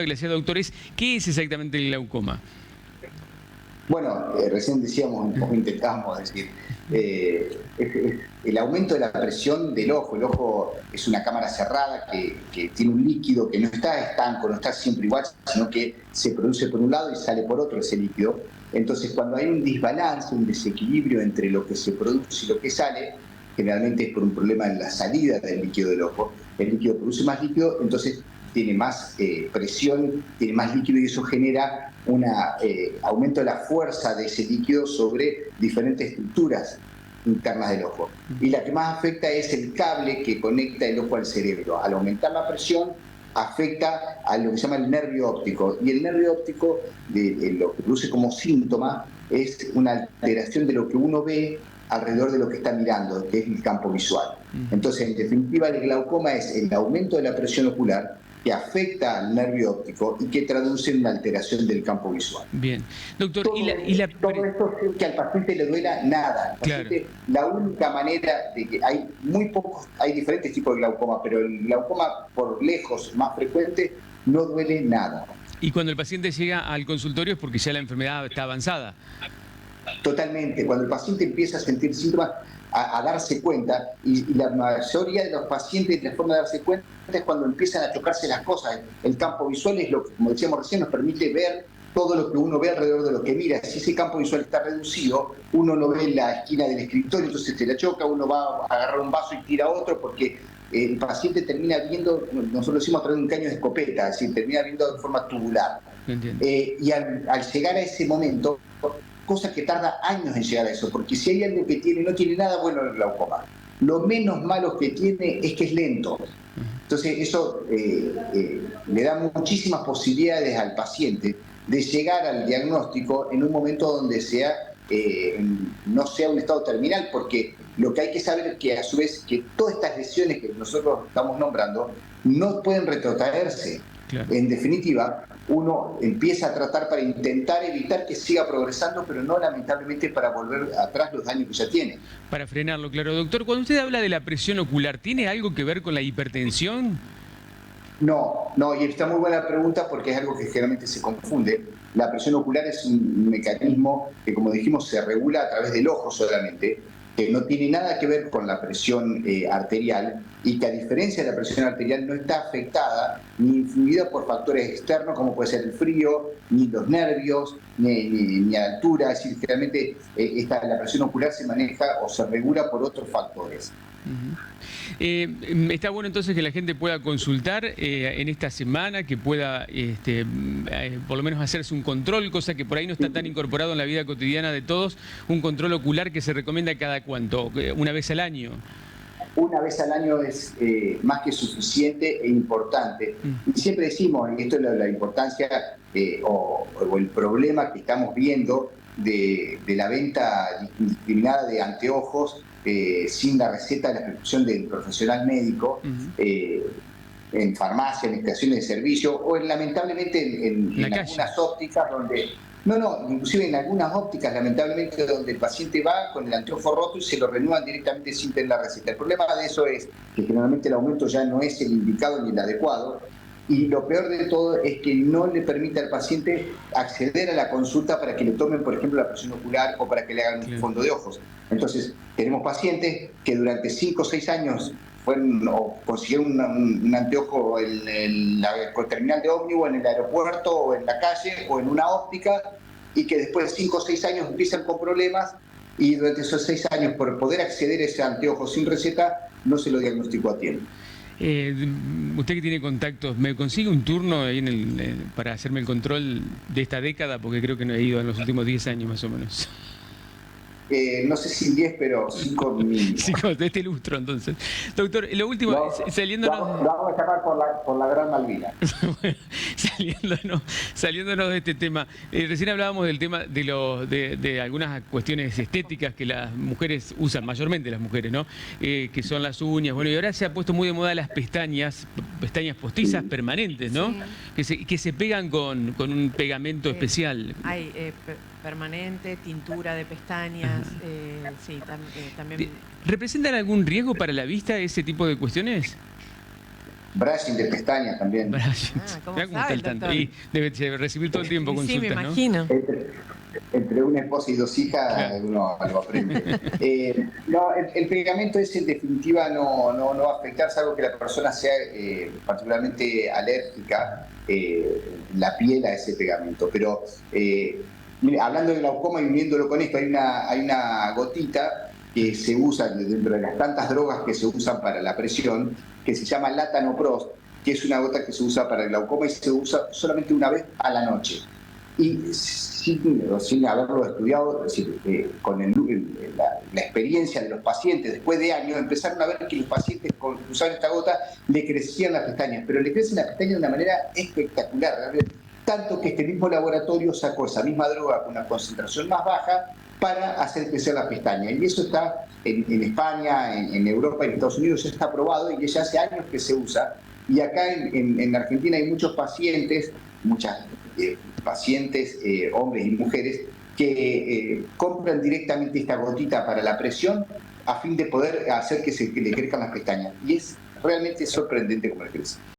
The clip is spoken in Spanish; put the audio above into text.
que le hacía, doctor, es ¿qué es exactamente el glaucoma? Bueno, recién decíamos, o intentábamos decir, es el aumento de la presión del ojo. El ojo es una cámara cerrada que tiene un líquido que no está estanco, no está siempre igual, sino que se produce por un lado y sale por otro ese líquido. Entonces, cuando hay un desbalance, un desequilibrio entre lo que se produce y lo que sale, generalmente es por un problema en la salida del líquido del ojo. El líquido produce más líquido, entonces tiene más presión, tiene más líquido y eso genera un aumento de la fuerza de ese líquido sobre diferentes estructuras internas del ojo. Y la que más afecta es el cable que conecta el ojo al cerebro. Al aumentar la presión, afecta a lo que se llama el nervio óptico. Y el nervio óptico, lo que produce como síntoma, es una alteración de lo que uno ve alrededor de lo que está mirando, que es el campo visual. Entonces, en definitiva, el glaucoma es el aumento de la presión ocular que afecta al nervio óptico y que traduce en una alteración del campo visual. Bien. Doctor, todo esto es que al paciente le duela nada. Paciente, claro. La única manera de que hay diferentes tipos de glaucoma, pero el glaucoma por lejos más frecuente no duele nada. Y cuando el paciente llega al consultorio es porque ya la enfermedad está avanzada. Totalmente. Cuando el paciente empieza a sentir síntomas, a darse cuenta, y la mayoría de los pacientes, la forma de darse cuenta es cuando empiezan a chocarse las cosas. El campo visual es lo que, como decíamos recién, nos permite ver todo lo que uno ve alrededor de lo que mira. Si ese campo visual está reducido, uno no ve la esquina del escritorio, entonces se la choca, uno va a agarrar un vaso y tira otro, porque el paciente termina viendo, nosotros decimos a través de un caño de escopeta, es decir, termina viendo de forma tubular. Y al llegar a ese momento, cosa que tarda años en llegar a eso, porque si hay algo que no tiene nada bueno el glaucoma. Lo menos malo que tiene es que es lento. Entonces eso le da muchísimas posibilidades al paciente de llegar al diagnóstico en un momento donde no sea un estado terminal, porque lo que hay que saber es que a su vez que todas estas lesiones que nosotros estamos nombrando no pueden retrotraerse. Claro. En definitiva, uno empieza a tratar para intentar evitar que siga progresando, pero no lamentablemente para volver atrás los daños que ya tiene. Para frenarlo, claro. Doctor, cuando usted habla de la presión ocular, ¿tiene algo que ver con la hipertensión? No, y está muy buena pregunta porque es algo que generalmente se confunde. La presión ocular es un mecanismo que, como dijimos, se regula a través del ojo solamente, que no tiene nada que ver con la presión arterial y que a diferencia de la presión arterial no está afectada ni influida por factores externos como puede ser el frío, ni los nervios, ni la altura. Es decir, generalmente la presión ocular se maneja o se regula por otros factores. Está bueno entonces que la gente pueda consultar en esta semana, que pueda por lo menos hacerse un control, cosa que por ahí no está tan incorporado en la vida cotidiana de todos, un control ocular que se recomienda cada cuánto, una vez al año. Una vez al año es más que suficiente e importante. Y siempre decimos, y esto es la importancia o el problema que estamos viendo de la venta indiscriminada de anteojos sin la receta de la prescripción del profesional médico, en farmacia, en estaciones de servicio, o lamentablemente en algunas ópticas donde... inclusive en algunas ópticas, lamentablemente, donde el paciente va con el anteojo roto y se lo renuevan directamente sin tener la receta. El problema de eso es que generalmente el aumento ya no es el indicado ni el adecuado, y lo peor de todo es que no le permite al paciente acceder a la consulta para que le tomen, por ejemplo, la presión ocular o para que le hagan un fondo de ojos. Entonces, tenemos pacientes que durante 5 o 6 años consiguieron un anteojo en la terminal de ómnibus, en el aeropuerto, o en la calle, o en una óptica, y que después de 5 o 6 años empiezan con problemas, y durante esos 6 años, por poder acceder a ese anteojo sin receta, no se lo diagnosticó a tiempo. Usted que tiene contactos, ¿me consigue un turno ahí para hacerme el control de esta década? Porque creo que no he ido en los últimos 10 años más o menos. No sé si 10, pero 5 mínimo. 5 de este lustro, entonces. Doctor, lo último, saliéndonos... Lo vamos a llamar por la Gran Malvina. Saliéndonos de este tema, recién hablábamos del tema de algunas cuestiones estéticas que las mujeres usan, mayormente las mujeres, ¿no? Que son las uñas. Bueno, y ahora se ha puesto muy de moda las pestañas postizas permanentes, ¿no? Sí. Que se pegan con un pegamento especial. Hay permanente, tintura de pestañas, sí, también... ¿Representan algún riesgo para la vista ese tipo de cuestiones? brushing de pestañas también. ¿Cómo Mirá cómo está sabe el el tanto. doctor? Y debe recibir todo el tiempo Sí, me consultas, ¿no? imagino. Entre una esposa y 2 hijas, Claro. uno lo aprende. No, el pegamento ese en definitiva no va a afectar, salvo que la persona sea particularmente alérgica la piel a ese pegamento. Pero mire, hablando de glaucoma y uniéndolo con esto, hay una gotita que se usa dentro de las tantas drogas que se usan para la presión, que se llama latanoprost, que es una gota que se usa para el glaucoma y se usa solamente una vez a la noche. Y sin haberlo estudiado, es decir, con la experiencia de los pacientes, después de años, empezaron a ver que los pacientes con usar esta gota le crecían las pestañas, pero le crecen las pestañas de una manera espectacular, realmente. Tanto que este mismo laboratorio sacó esa misma droga con una concentración más baja para hacer crecer las pestañas. Y eso está en España, en Europa y en Estados Unidos, ya está aprobado y ya hace años que se usa. Y acá en Argentina hay muchos pacientes, muchas pacientes, hombres y mujeres, que compran directamente esta gotita para la presión a fin de poder hacer que le crezcan las pestañas. Y es realmente sorprendente cómo le crece.